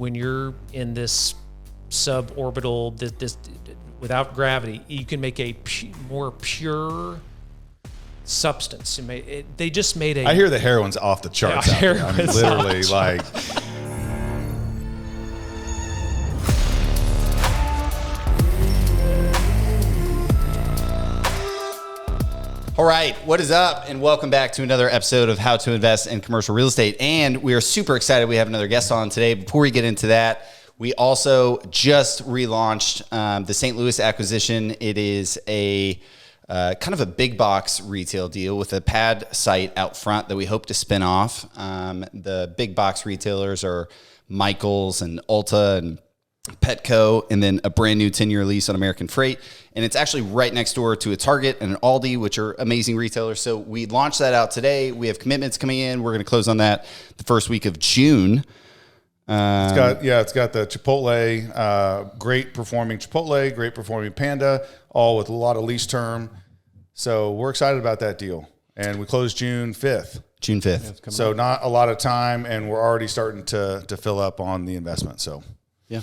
when you're in this suborbital, this without gravity, you can make a more pure substance. They just made a. I hear the heroin's off the charts. Yeah, I mean, literally, like. All right, what is up? And welcome back to another episode of How to Invest in Commercial Real Estate. And we are super excited we have another guest on today. Before we get into that, we also just relaunched the St. Louis acquisition. It is a kind of a big box retail deal with a pad site out front that we hope to spin off. The big box retailers are Michaels and Ulta and Petco, and then a brand new 10-year lease on American Freight. And it's actually right next door to a Target and an Aldi, which are amazing retailers. So we launched that out today. We have commitments coming in. We're going to close on that the first week of June. It's got the Chipotle, great performing Chipotle, great performing Panda, all with a lot of lease term. So we're excited about that deal. And we closed June 5th. June 5th. Yeah, so not a lot of time, and we're already starting to fill up on the investment. So yeah.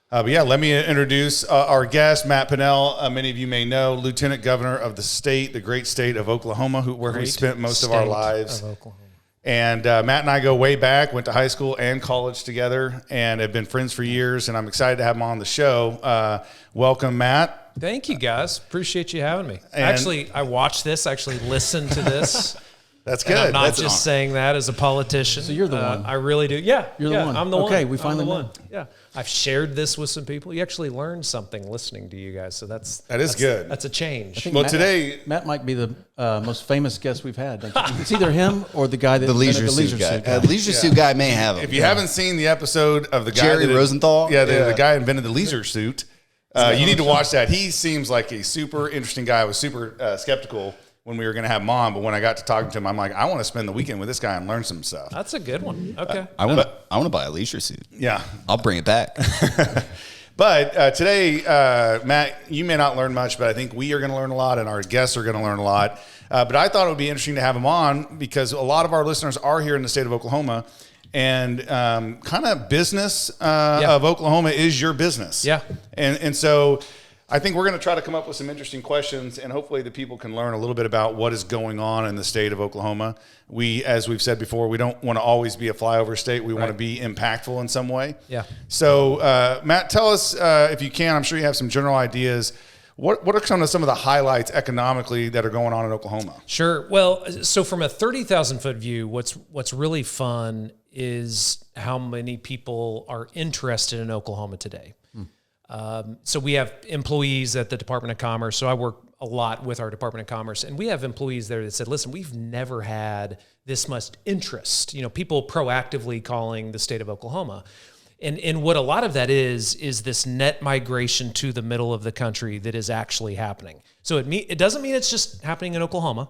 But yeah, let me introduce our guest, Matt Pinnell. Many of you may know, Lieutenant Governor of the great state of Oklahoma, where we spent most of our lives. And Matt and I go way back, went to high school and college together, and have been friends for years, and I'm excited to have him on the show. Welcome, Matt. Thank you, guys. Appreciate you having me. Actually, I watched this, listened to this. That's good. And I'm not just saying that as a politician. So you're the one. I really do. Yeah. You're the one. I'm the one. Okay, we finally won. Yeah. I've shared this with some people. You actually learned something listening to you guys. So that's good. That's a change. Well, today Matt might be the most famous guest we've had. It's either him or the guy that the leisure suit guy. Leisure suit guy may have him. If you haven't seen the episode of the guy Jerry Rosenthal, the guy invented the leisure suit. You need to watch that. He seems like a super interesting guy. I was super skeptical when we were going to have him on, but when I got to talking to him, I'm like, I want to spend the weekend with this guy and learn some stuff. That's a good one. Okay. I want to buy a leisure suit. Yeah. I'll bring it back. But today, Matt, you may not learn much, but I think we are going to learn a lot, and our guests are going to learn a lot. But I thought it would be interesting to have him on because a lot of our listeners are here in the state of Oklahoma, and kind of business of Oklahoma is your business. Yeah. And so I think we're going to try to come up with some interesting questions, and hopefully the people can learn a little bit about what is going on in the state of Oklahoma. We, as we've said before, we don't want to always be a flyover state. We want to be impactful in some way. Yeah. So, Matt, tell us, if you can, I'm sure you have some general ideas. What are some of the highlights economically that are going on in Oklahoma? Sure. Well, so from a 30,000-foot view, what's really fun is how many people are interested in Oklahoma today. So we have employees at the Department of Commerce. So I work a lot with our Department of Commerce, and we have employees there that said, listen, we've never had this much interest, people proactively calling the state of Oklahoma. And what a lot of that is this net migration to the middle of the country that is actually happening. So it doesn't mean it's just happening in Oklahoma.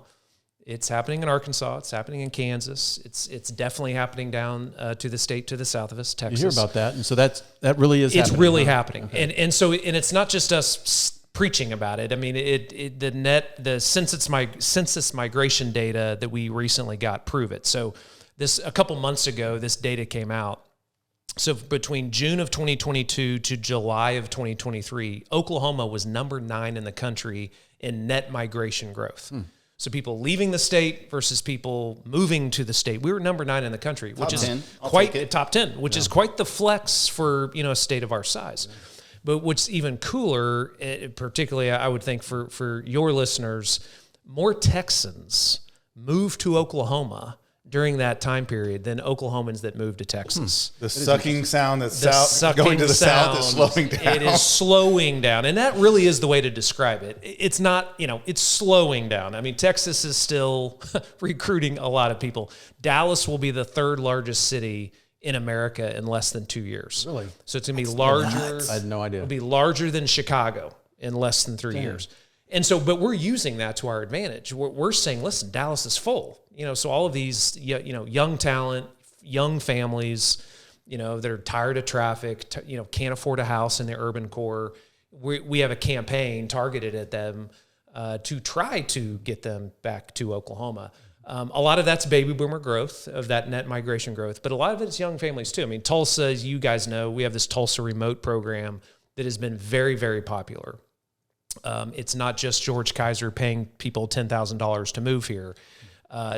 It's happening in Arkansas. It's happening in Kansas. It's definitely happening down to the state to the south of us, Texas. You hear about that, and so that really is. It's happening. really happening, okay. and it's not just us preaching about it. I mean, the census migration data that we recently got prove it. So a couple months ago, this data came out. So between June of 2022 to July of 2023, Oklahoma was number 9 in the country in net migration growth. So people leaving the state versus people moving to the state. We were number 9 in the country, which is quite top 10, which is quite the flex for a state of our size. But what's even cooler, particularly I would think for your listeners, more Texans moved to Oklahoma during that time period than Oklahomans that moved to Texas. The sucking sound that's going to the south is slowing down. It is slowing down. And that really is the way to describe it. It's not, it's slowing down. I mean, Texas is still recruiting a lot of people. Dallas will be the 3rd largest city in America in less than 2 years. Really? So it's going to be larger. I had no idea. It'll be larger than Chicago in less than 3 years. And so, but we're using that to our advantage. We're saying, listen, Dallas is full. So all of these, young talent, young families, that are tired of traffic, can't afford a house in the urban core. We have a campaign targeted at them to try to get them back to Oklahoma. A lot of that's baby boomer growth, of that net migration growth, but a lot of it's young families too. I mean, Tulsa, as you guys know, we have this Tulsa remote program that has been very, very popular. It's not just George Kaiser paying people $10,000 to move here.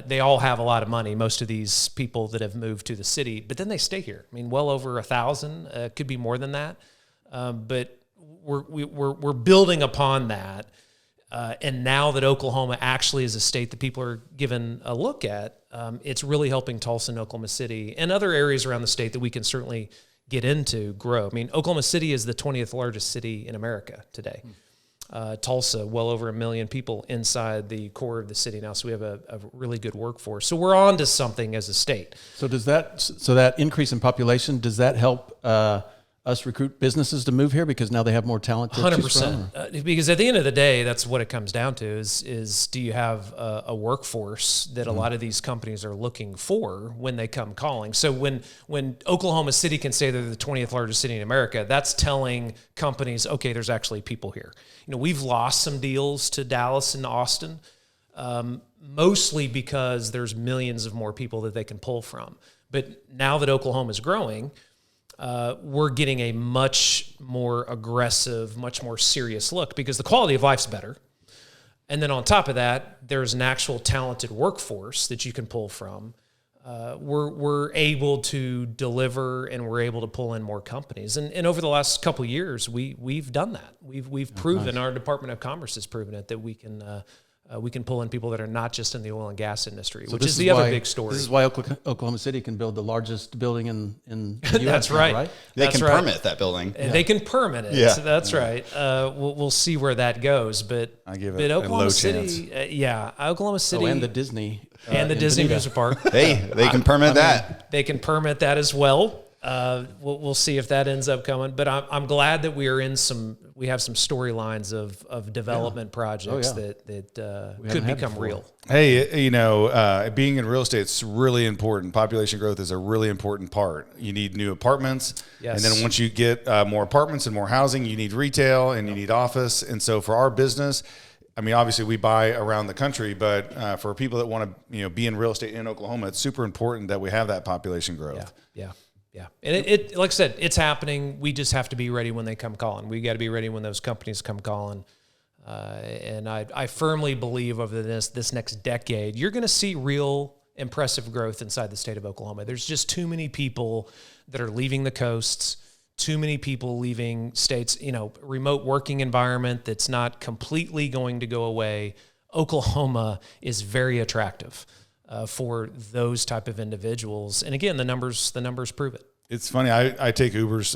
They all have a lot of money, most of these people that have moved to the city, but then they stay here. I mean, well over 1,000, could be more than that. But we're building upon that. And now that Oklahoma actually is a state that people are given a look at, it's really helping Tulsa and Oklahoma City and other areas around the state that we can certainly get into grow. I mean, Oklahoma City is the 20th largest city in America today. Tulsa, well over 1 million people inside the core of the city now. So we have a really good workforce. So we're on to something as a state. So that increase in population, does that help us recruit businesses to move here because now they have more talent to choose from? 100%. Because at the end of the day, that's what it comes down to is do you have a workforce that a lot of these companies are looking for when they come calling? So when Oklahoma City can say they're the 20th largest city in America, that's telling companies, okay, there's actually people here. You know, we've lost some deals to Dallas and Austin, mostly because there's millions of more people that they can pull from. But now that Oklahoma is growing, we're getting a much more aggressive, much more serious look because the quality of life's better. And then on top of that, there's an actual talented workforce that you can pull from. We're able to deliver and we're able to pull in more companies. And over the last couple of years, we've done that. We've proven, our Department of Commerce has proven it, that we can pull in people that are not just in the oil and gas industry, which is the other big story. This is why Oklahoma City can build the largest building in the U.S. That's right. Right? They can permit that building. They can permit it. Yeah. So that's right. We'll see where that goes. But I give it Oklahoma a low City, chance. Oklahoma City. And the Disney. And the Disney amusement park. They can permit that. They can permit that as well. We'll see if that ends up coming. But I'm glad that we have some storylines of development projects that could become real. Hey, being in real estate is really important. Population growth is a really important part. You need new apartments. Yes. And then once you get more apartments and more housing, you need retail and you need office. And so for our business, I mean, obviously we buy around the country, but for people that want to, be in real estate in Oklahoma, it's super important that we have that population growth. Yeah. And it like I said, it's happening. We just have to be ready when they come calling. We got to be ready when those companies come calling. And I firmly believe over this next decade, you're going to see real impressive growth inside the state of Oklahoma. There's just too many people that are leaving the coasts, too many people leaving states, remote working environment that's not completely going to go away. Oklahoma is very attractive for those type of individuals. And again, the numbers prove it. It's funny. I take Ubers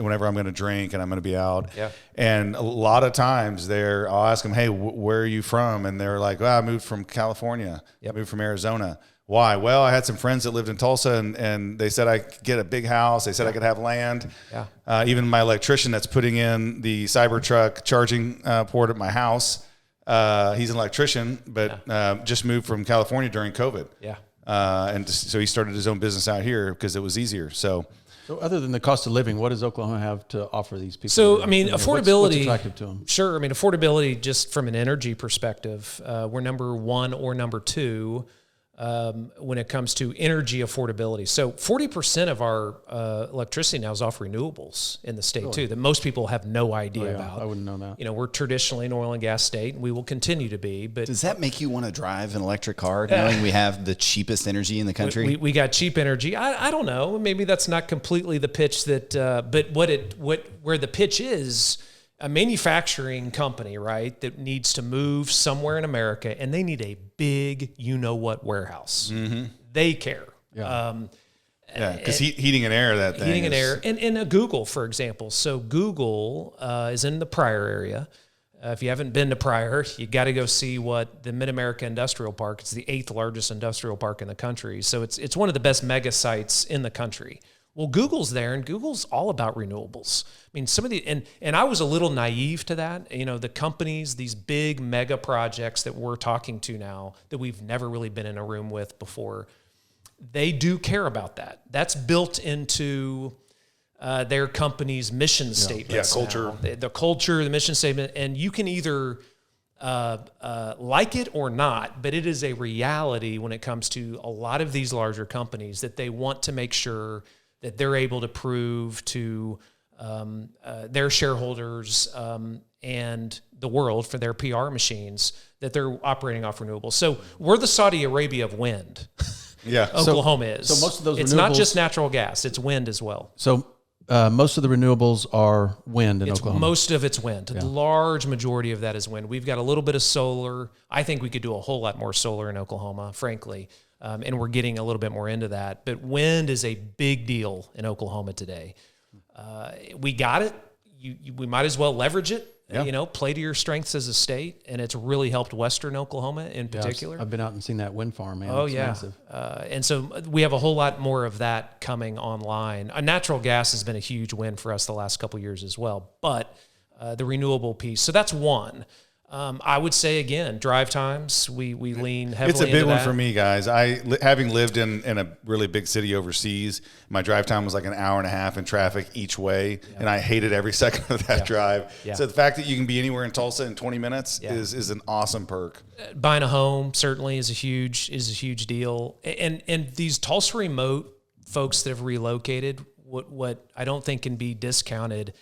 whenever I'm going to drink and I'm going to be out. Yeah. And a lot of times I'll ask them, hey, where are you from? And they're like, well, I moved from California. Yep. I moved from Arizona. Why? Well, I had some friends that lived in Tulsa and they said I could get a big house. They said I could have land. Yeah. Even my electrician that's putting in the Cybertruck charging port at my house, he's an electrician, but just moved from California during COVID. Yeah. And so he started his own business out here because it was easier. So other than the cost of living, what does Oklahoma have to offer these people? So, I mean, affordability. What's attractive to them? Sure. I mean, affordability, just from an energy perspective, we're number one or number two when it comes to energy affordability. So 40% of our electricity now is off renewables in the state too, that most people have no idea about. I wouldn't know that. We're traditionally an oil and gas state, and we will continue to be. But does that make you want to drive an electric car, knowing we have the cheapest energy in the country? We got cheap energy. I don't know. Maybe that's not completely the pitch that, but where the pitch is, a manufacturing company, right, that needs to move somewhere in America, and they need a big, warehouse. Mm-hmm. They care. Yeah. Because heating and air, that thing. Heating and air. And a Google, for example. So Google is in the Pryor area. If you haven't been to Pryor, you got to go see what the Mid-America Industrial Park. It's the 8th largest industrial park in the country. So it's one of the best mega sites in the country. Well, Google's there, and Google's all about renewables. I mean, some of the and I was a little naive to that. The companies, these big mega projects that we're talking to now that we've never really been in a room with before, they do care about that. That's built into their company's mission statement. Yeah, culture. The culture, the mission statement, and you can either like it or not, but it is a reality when it comes to a lot of these larger companies that they want to make sure that they're able to prove to their shareholders and the world for their PR machines that they're operating off renewables. So we're the Saudi Arabia of wind. Yeah, Oklahoma is. So most of those it's not just natural gas; it's wind as well. So most of the renewables are wind in Oklahoma. Most of it's wind. The large majority of that is wind. We've got a little bit of solar. I think we could do a whole lot more solar in Oklahoma, frankly, and we're getting a little bit more into that. But wind is a big deal in Oklahoma today. We got it. We might as well leverage it. Yeah. Play to your strengths as a state, and it's really helped Western Oklahoma in particular. I've been out and seen that wind farm, man. Oh, it's massive. And so we have a whole lot more of that coming online. Natural gas has been a huge win for us the last couple of years as well, but the renewable piece. So that's one. I would say, again, drive times, we lean heavily It's a big into one that. for me, guys. Having lived in a really big city overseas, my drive time was like an hour and a half in traffic each way, and I hated every second of that drive. Yeah. So the fact that you can be anywhere in Tulsa in 20 minutes is an awesome perk. Buying a home certainly is a huge deal. And these Tulsa remote folks that have relocated, what I don't think can be discounted,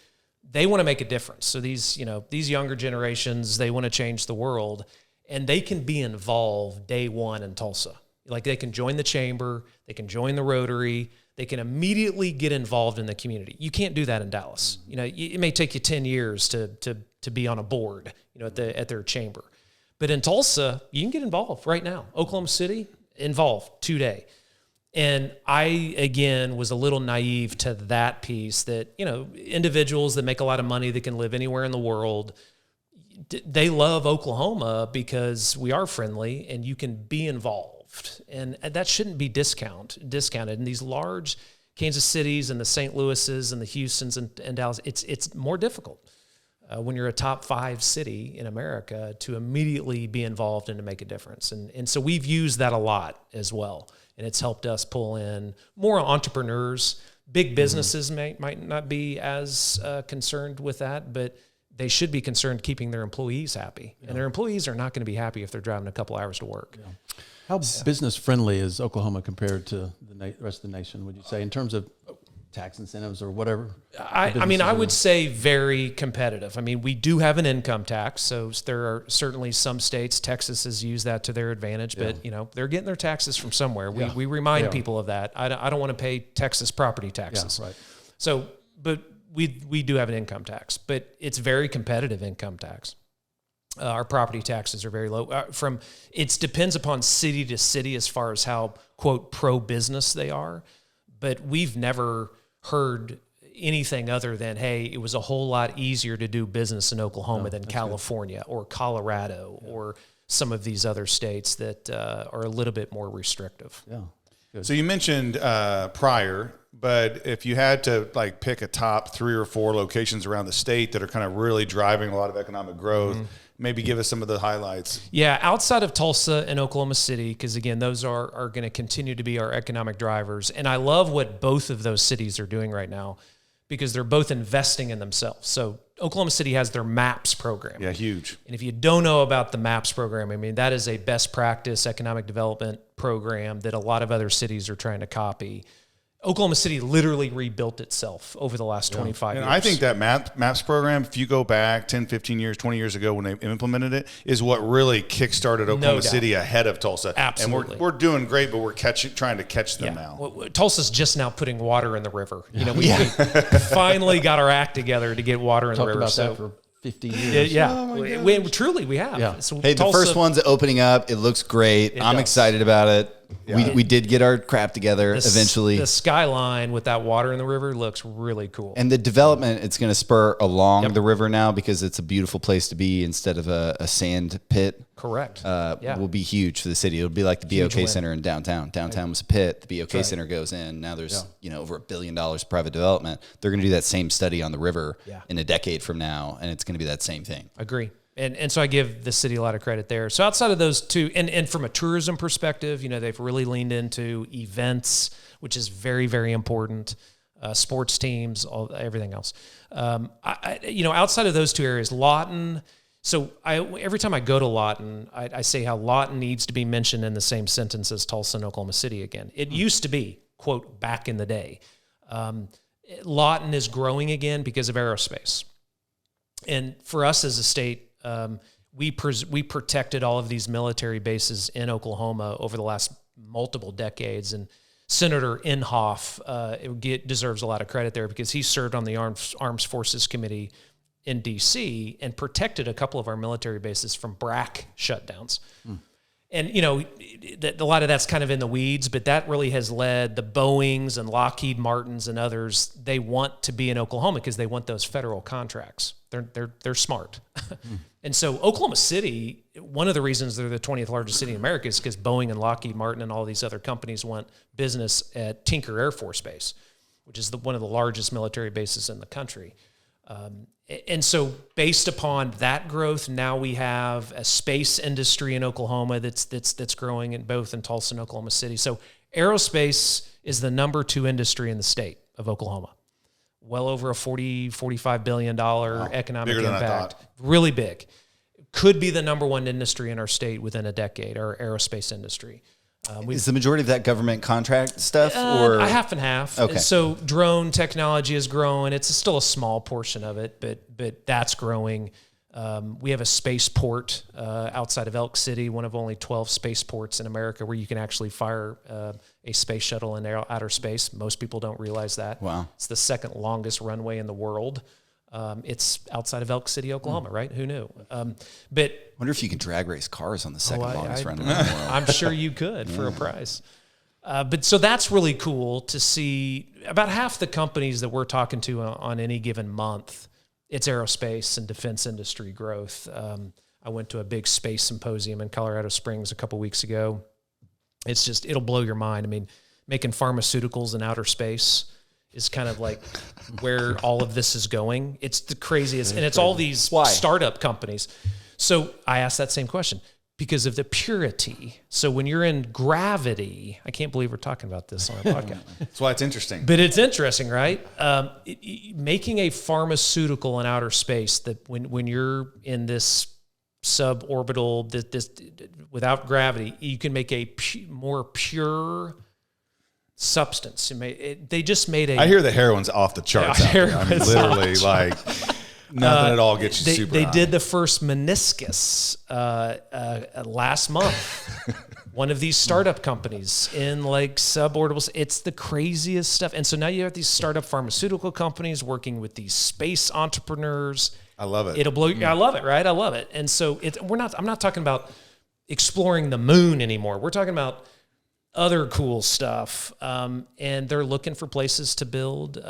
they want to make a difference. So these younger generations, they want to change the world, and they can be involved day one in Tulsa. Like they can join the chamber, they can join the Rotary, they can immediately get involved in the community. You can't do that in Dallas. It may take you 10 years to be on a board, at their chamber. But in Tulsa, you can get involved right now. Oklahoma City, involved today. And I, again, was a little naive to that piece that, individuals that make a lot of money that can live anywhere in the world, they love Oklahoma because we are friendly and you can be involved. And that shouldn't be discounted. In these large Kansas Cities and the St. Louis's and the Houstons and Dallas, it's more difficult when you're a top 5 city in America to immediately be involved and to make a difference. And so we've used that a lot as well. And it's helped us pull in more entrepreneurs. Big businesses might not be as concerned with that, but they should be concerned keeping their employees happy. And their employees are not going to be happy if they're driving a couple hours to work. Yeah. How business friendly is Oklahoma compared to the rest of the nation, would you say, in terms of tax incentives or whatever? I would say very competitive. We do have an income tax, so there are certainly some states, Texas has used that to their advantage, but they're getting their taxes from somewhere. We remind people of that. I don't want to pay Texas property taxes. Yeah, right. So, but we do have an income tax, but it's very competitive income tax. Our property taxes are very low. It depends upon city to city as far as how, quote, pro-business they are, but we've never heard anything other than, hey, it was a whole lot easier to do business in Oklahoma than California or Colorado or some of these other states that are a little bit more restrictive. Yeah. Good. So you mentioned Pryor, but if you had to pick a top 3 or 4 locations around the state that are kind of really driving a lot of economic growth, maybe give us some of the highlights. Yeah, outside of Tulsa and Oklahoma City, because again, those are going to continue to be our economic drivers. And I love what both of those cities are doing right now because they're both investing in themselves. So Oklahoma City has their MAPS program. Yeah, huge. And if you don't know about the MAPS program, that is a best practice economic development program that a lot of other cities are trying to copy. Oklahoma City literally rebuilt itself over the last 25 years. And I think that MAPS program, if you go back 10, 15 years, 20 years ago when they implemented it, is what really kickstarted Oklahoma City ahead of Tulsa. Absolutely. And we're doing great, but we're trying to catch them now. Well, Tulsa's just now putting water in the river. We finally got our act together to get water in the river. Talked about that for 50 years. Truly we have. Yeah. So Hey, Tulsa, the first one's opening up. It looks great. I'm excited about it. Yeah. We did get our crap together eventually. The skyline with that water in the river looks really cool. And the development, it's going to spur along the river now because it's a beautiful place to be instead of a sand pit. Correct. Will be huge for the city. It'll be like the BOK Center in downtown. Downtown was a pit. The BOK Center goes in. Now there's over $1 billion private development. They're going to do that same study on the river in a decade from now, and it's going to be that same thing. Agree. And so I give the city a lot of credit there. So outside of those two, and from a tourism perspective, they've really leaned into events, which is very, very important. Sports teams, everything else. Outside of those two areas, Lawton, So every time I go to Lawton, I say how Lawton needs to be mentioned in the same sentence as Tulsa and Oklahoma City again. It used to be, quote, back in the day. Lawton is growing again because of aerospace. And for us as a state, we protected all of these military bases in Oklahoma over the last multiple decades. And Senator Inhofe deserves a lot of credit there because he served on the Armed Forces Committee in D.C. and protected a couple of our military bases from BRAC shutdowns. And, a lot of that's kind of in the weeds, but that really has led the Boeings and Lockheed Martins and others. They want to be in Oklahoma because they want those federal contracts. They're smart. And so Oklahoma City, one of the reasons they're the 20th largest city in America is because Boeing and Lockheed Martin and all these other companies want business at Tinker Air Force Base, which is one of the largest military bases in the country. And so based upon that growth, now we have a space industry in Oklahoma that's growing in Tulsa and Oklahoma City. So aerospace is the number 2 industry in the state of Oklahoma. Well over a $45 billion economic impact. Really big. Could be the number 1 industry in our state within a decade, our aerospace industry. Is the majority of that government contract stuff, or half and half? Okay. So drone technology is growing. It's still a small portion of it, but that's growing. We have a spaceport outside of Elk City, one of only 12 spaceports in America where you can actually fire a space shuttle in outer space. Most people don't realize that. Wow. It's the second longest runway in the world. It's outside of Elk City, Oklahoma, right? Who knew? But I wonder if you can drag race cars on the second longest runway in the world. I'm sure you could for a price. But so that's really cool to see. About half the companies that we're talking to on any given month, it's aerospace and defense industry growth. I went to a big space symposium in Colorado Springs a couple weeks ago. It'll blow your mind. I mean, making pharmaceuticals in outer space is kind of like where all of this is going. It's the craziest. And it's all these startup companies. So I asked that same question because of the purity. So when you're in gravity, I can't believe we're talking about this on our podcast. That's why it's interesting. But it's interesting, right? Making a pharmaceutical in outer space that when you're in this suborbital, this without gravity, you can make a more pure substance. They just made I hear the heroin's off the charts. I mean, literally, like nothing at all gets you super. They high. did the first meniscus last month. One of these startup companies in like suborbital. It's the craziest stuff. And so now you have these startup pharmaceutical companies working with these space entrepreneurs. I love it. It'll blow. I love it, right? I love it. And so I'm not talking about exploring the moon anymore. We're talking about other cool stuff. And they're looking for places to build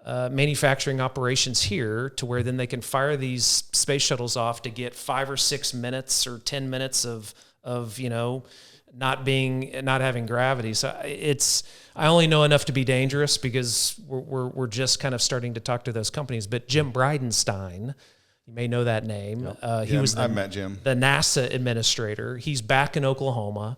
manufacturing operations here to where then they can fire these space shuttles off to get 5 or 6 minutes or 10 minutes of not having gravity. So I only know enough to be dangerous because we're just kind of starting to talk to those companies. But Jim Bridenstine, you may know that name. Yep. I met Jim, the NASA administrator. He's back in Oklahoma.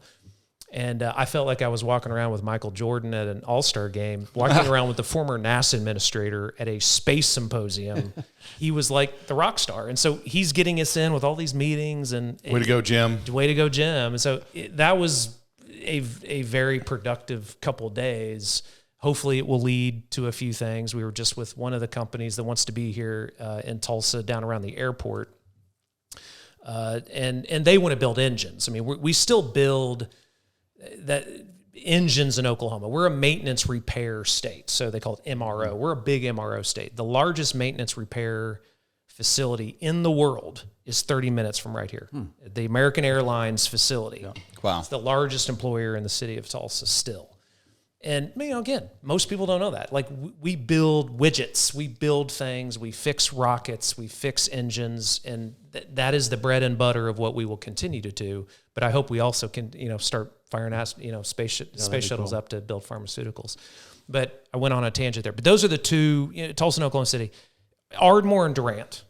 And I felt like I was walking around with Michael Jordan at an all-star game, walking around with the former NASA administrator at a space symposium. He was like the rock star. And so he's getting us in with all these meetings. And way to go, Jim. Way to go, Jim. And so that was a very productive couple of days. Hopefully it will lead to a few things. We were just with one of the companies that wants to be here in Tulsa down around the airport. And they want to build engines. I mean, we still build that engines in Oklahoma. We're a maintenance repair state, so they call it MRO. We're a big MRO state. The largest maintenance repair facility in the world is 30 minutes from right here. The American Airlines facility. Yeah. Wow. It's the largest employer in the city of Tulsa still. And, again, most people don't know that. Like, we build widgets, we build things, we fix rockets, we fix engines, and that is the bread and butter of what we will continue to do. But I hope we also can, start firing, space shuttles up to build pharmaceuticals. But I went on a tangent there. But those are the two, Tulsa and Oklahoma City. Ardmore and Durant.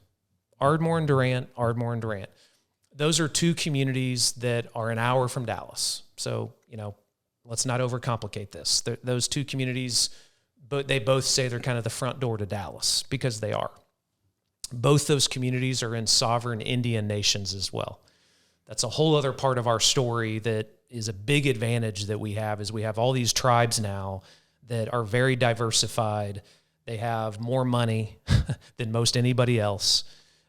Those are two communities that are an hour from Dallas. So, let's not overcomplicate this. Those two communities, but they both say they're kind of the front door to Dallas because they are. Both those communities are in sovereign Indian nations as well. That's a whole other part of our story that is a big advantage that we have, is we have all these tribes now that are very diversified. They have more money than most anybody else.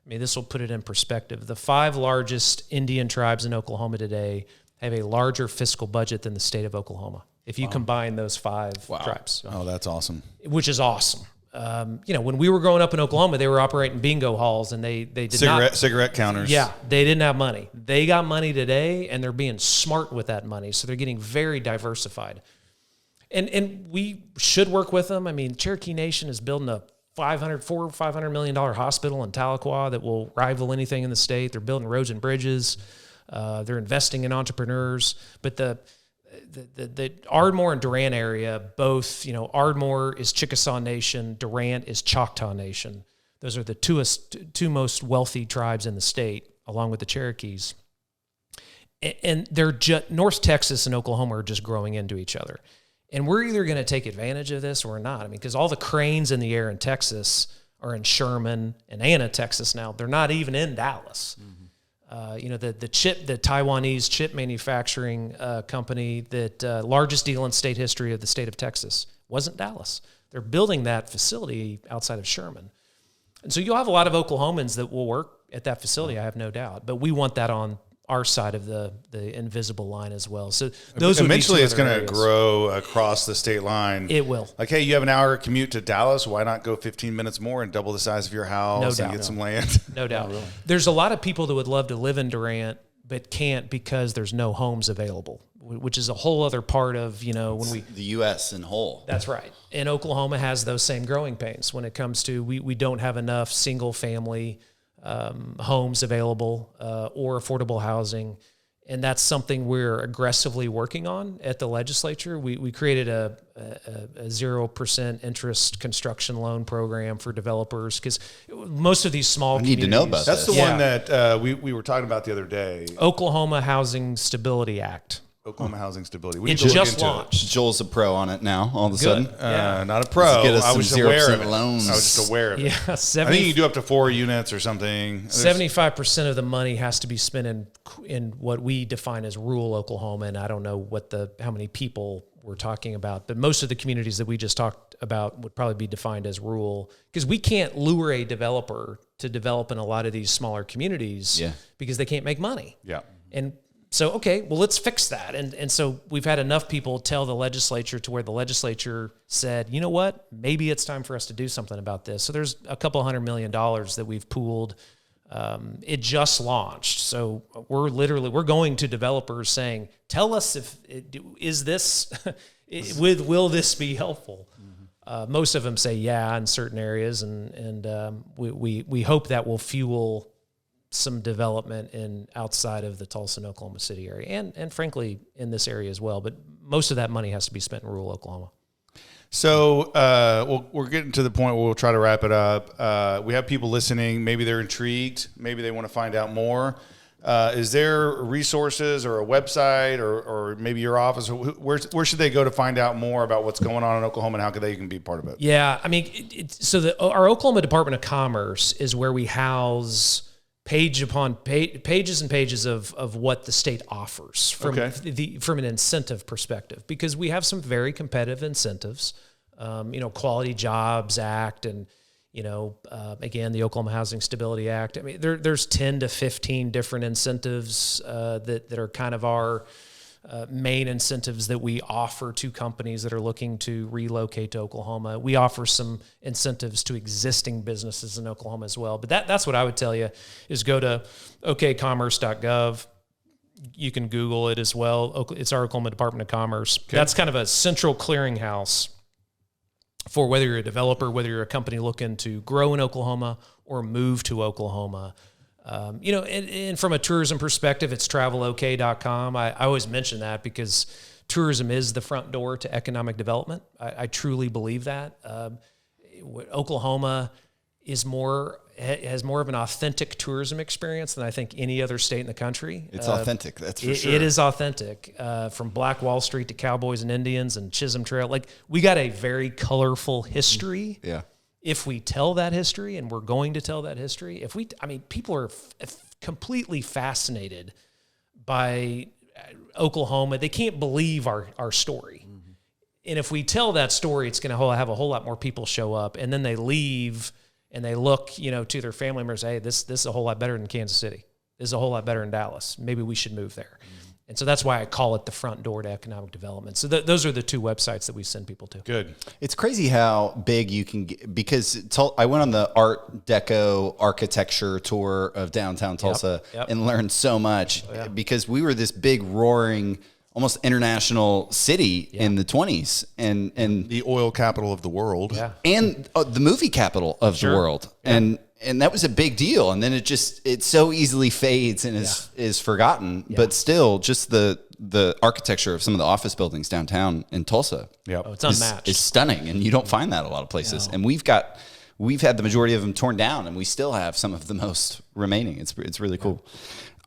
I mean, this will put it in perspective. The 5 largest Indian tribes in Oklahoma today have a larger fiscal budget than the state of Oklahoma, if you combine those 5 tribes. Oh, that's awesome. Which is awesome. When we were growing up in Oklahoma, they were operating bingo halls, and they did cigarette counters. Yeah, they didn't have money. They got money today, and they're being smart with that money. So they're getting very diversified, and we should work with them. I mean, Cherokee Nation is building a $500 million hospital in Tahlequah that will rival anything in the state. They're building roads and bridges. They're investing in entrepreneurs, but the Ardmore and Durant area, both, Ardmore is Chickasaw Nation, Durant is Choctaw Nation. Those are the two most wealthy tribes in the state, along with the Cherokees. And they're North Texas and Oklahoma are just growing into each other. And we're either going to take advantage of this or not. I mean, because all the cranes in the air in Texas are in Sherman and Anna, Texas now. They're not even in Dallas. Mm-hmm. The Taiwanese chip manufacturing company that largest deal in state history of the state of Texas wasn't Dallas. They're building that facility outside of Sherman. And so you'll have a lot of Oklahomans that will work at that facility, I have no doubt. But we want that on our side of the invisible line as well. So those eventually it's going to grow across the state line. It will. Like, hey, you have an hour commute to Dallas. Why not go 15 minutes more and double the size of your house and get some land? No doubt. Really. There's a lot of people that would love to live in Durant but can't because there's no homes available, which is a whole other part of, the U.S. in whole. That's right. And Oklahoma has those same growing pains when it comes to we don't have enough single family homes available or affordable housing. And that's something we're aggressively working on at the legislature. We created a 0% interest construction loan program for developers because most of these small communities... need to know about That's the one that we were talking about the other day. Oklahoma Housing Stability Act. Oklahoma Housing Stability. It just launched. Joel's a pro on it now, all of a sudden. Not a pro. I was just aware of it. Loans. I was just aware of it. Yeah, I think you can do up to 4 units or something. 75% of the money has to be spent in what we define as rural Oklahoma, and I don't know how many people we're talking about, but most of the communities that we just talked about would probably be defined as rural because we can't lure a developer to develop in a lot of these smaller communities because they can't make money. Yeah. And so, okay, well, let's fix that. And so we've had enough people tell the legislature to where the legislature said, you know what, maybe it's time for us to do something about this. So there's a couple $100 million that we've pooled. It just launched. So we're going to developers saying, tell us will this be helpful? Mm-hmm. Most of them say yeah in certain areas. And we hope that will fuel some development outside of the Tulsa and Oklahoma City area and frankly in this area as well. But most of that money has to be spent in rural Oklahoma. So we're getting to the point where we'll try to wrap it up. We have people listening. Maybe they're intrigued. Maybe they want to find out more. Is there resources or a website or maybe your office? Where should they go to find out more about what's going on in Oklahoma and how they can be part of it? Yeah, I mean, our Oklahoma Department of Commerce is where we house page upon pages and pages of what the state offers from an incentive perspective, because we have some very competitive incentives, Quality Jobs Act and, again, the Oklahoma Housing Stability Act. I mean, there's 10 to 15 different incentives that are kind of our main incentives that we offer to companies that are looking to relocate to Oklahoma. We offer some incentives to existing businesses in Oklahoma as well. But that's what I would tell you is go to okcommerce.gov. You can Google it as well. It's our Oklahoma Department of Commerce. Okay. That's kind of a central clearinghouse for whether you're a developer, whether you're a company looking to grow in Oklahoma or move to Oklahoma. And from a tourism perspective, it's travelok.com. I always mention that because tourism is the front door to economic development. I truly believe that. Oklahoma has more of an authentic tourism experience than I think any other state in the country. It's authentic, that's for sure. It is authentic. From Black Wall Street to Cowboys and Indians and Chisholm Trail. Like, we got a very colorful history. Yeah. if we tell that history, and we're going to tell that history, people are completely fascinated by Oklahoma. They can't believe our story. Mm-hmm. And if we tell that story, it's going to have a whole lot more people show up, and then they leave and they look, to their family members, hey, this is a whole lot better than Kansas City. This is a whole lot better than Dallas. Maybe we should move there. Mm-hmm. And so that's why I call it the front door to economic development. So those are the two websites that we send people to. Good. It's crazy how big you can get, because I went on the Art Deco architecture tour of downtown Tulsa and learned so much because we were this big, roaring, almost international city in the 20s. And the oil capital of the world. Yeah. And the movie capital of the world. Yeah. And that was a big deal. And then it so easily fades and is forgotten. Yeah. But still, just the architecture of some of the office buildings downtown in Tulsa it's unmatched. Is stunning. And you don't find that a lot of places. No. And we've had the majority of them torn down, and we still have some of the most remaining. It's really cool.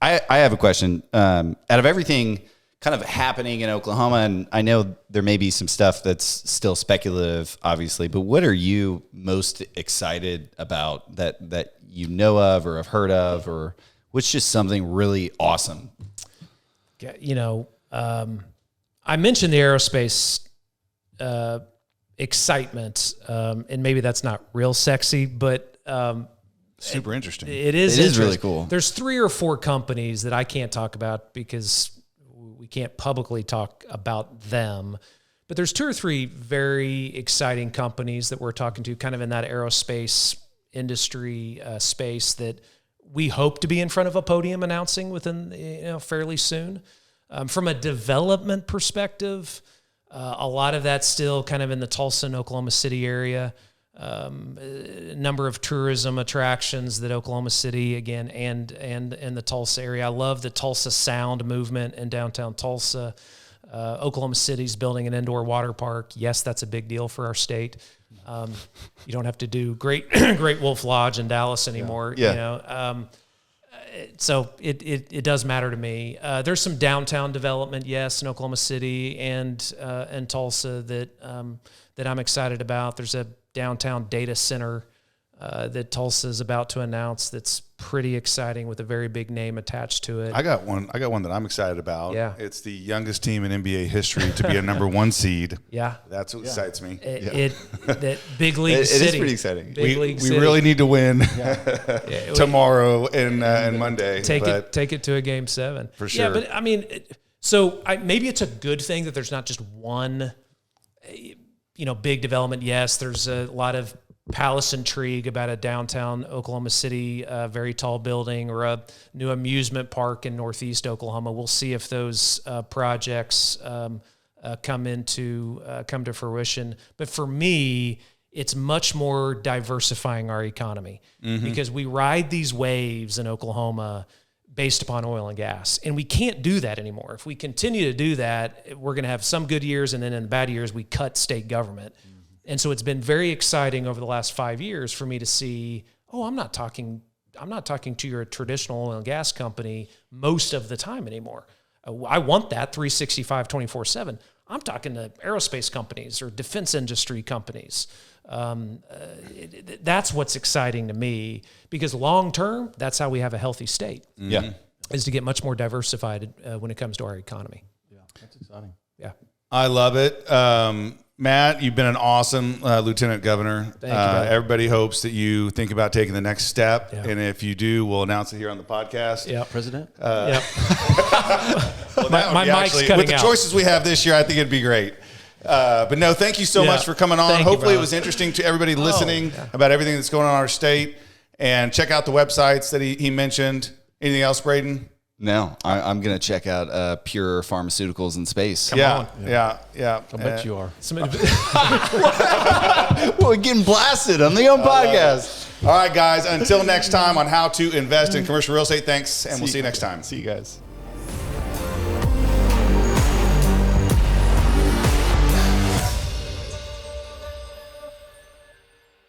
I have a question. Out of everything kind of happening in Oklahoma, and I know there may be some stuff that's still speculative, obviously, but what are you most excited about that you know of or have heard of, or what's just something really awesome? I mentioned the aerospace excitement, and maybe that's not real sexy, but super interesting. It is really cool. There's 3 or 4 companies that I can't talk about because we can't publicly talk about them, but there's 2 or 3 very exciting companies that we're talking to kind of in that aerospace industry space that we hope to be in front of a podium announcing within, fairly soon. From a development perspective, a lot of that's still kind of in the Tulsa and Oklahoma City area. A number of tourism attractions that Oklahoma City again and the Tulsa area. I love the Tulsa Sound movement in downtown Tulsa. Oklahoma City's building an indoor water park. Yes, that's a big deal for our state. You don't have to do Great Wolf Lodge in Dallas anymore. Yeah. So it does matter to me. There's some downtown development, yes, in Oklahoma City and Tulsa that I'm excited about. There's a downtown data center that Tulsa is about to announce that's pretty exciting with a very big name attached to it. I got one that I'm excited about. Yeah. It's the youngest team in NBA history to be a number 1 seed. Yeah. That's what excites me. That big league city. It is pretty exciting. We really need to win tomorrow and Monday. Take it to a game 7. For sure. Yeah, but I mean, maybe it's a good thing that there's not just one, big development. Yes, there's a lot of palace intrigue about a downtown Oklahoma City, very tall building, or a new amusement park in Northeast Oklahoma. We'll see if those projects come to fruition. But for me, it's much more diversifying our economy because we ride these waves in Oklahoma based upon oil and gas. And we can't do that anymore. If we continue to do that, we're going to have some good years, and then in the bad years, we cut state government. And so it's been very exciting over the last 5 years for me to see, I'm not talking to your traditional oil and gas company most of the time anymore. I want that 365, 24/7. I'm talking to aerospace companies or defense industry companies. That's what's exciting to me, because long term, that's how we have a healthy state. Yeah, is to get much more diversified when it comes to our economy. Yeah, that's exciting. Yeah, I love it. Matt, you've been an awesome lieutenant governor. Thank you, everybody hopes that you think about taking the next step. Yeah. And if you do, we'll announce it here on the podcast. Yeah, President? Yep. Well, my mic's cutting with the out. choices we have this year, I think it'd be great. But no, thank you so much for coming on. Hopefully it was interesting to everybody listening about everything that's going on in our state. And check out the websites that he mentioned. Anything else, Braden? No, I'm going to check out Pure Pharmaceuticals in Space. Come on. Yeah. I bet you are. We're getting blasted on the own podcast. All right, guys. Until next time on how to invest in commercial real estate. Thanks, and we'll see you next time. See you guys.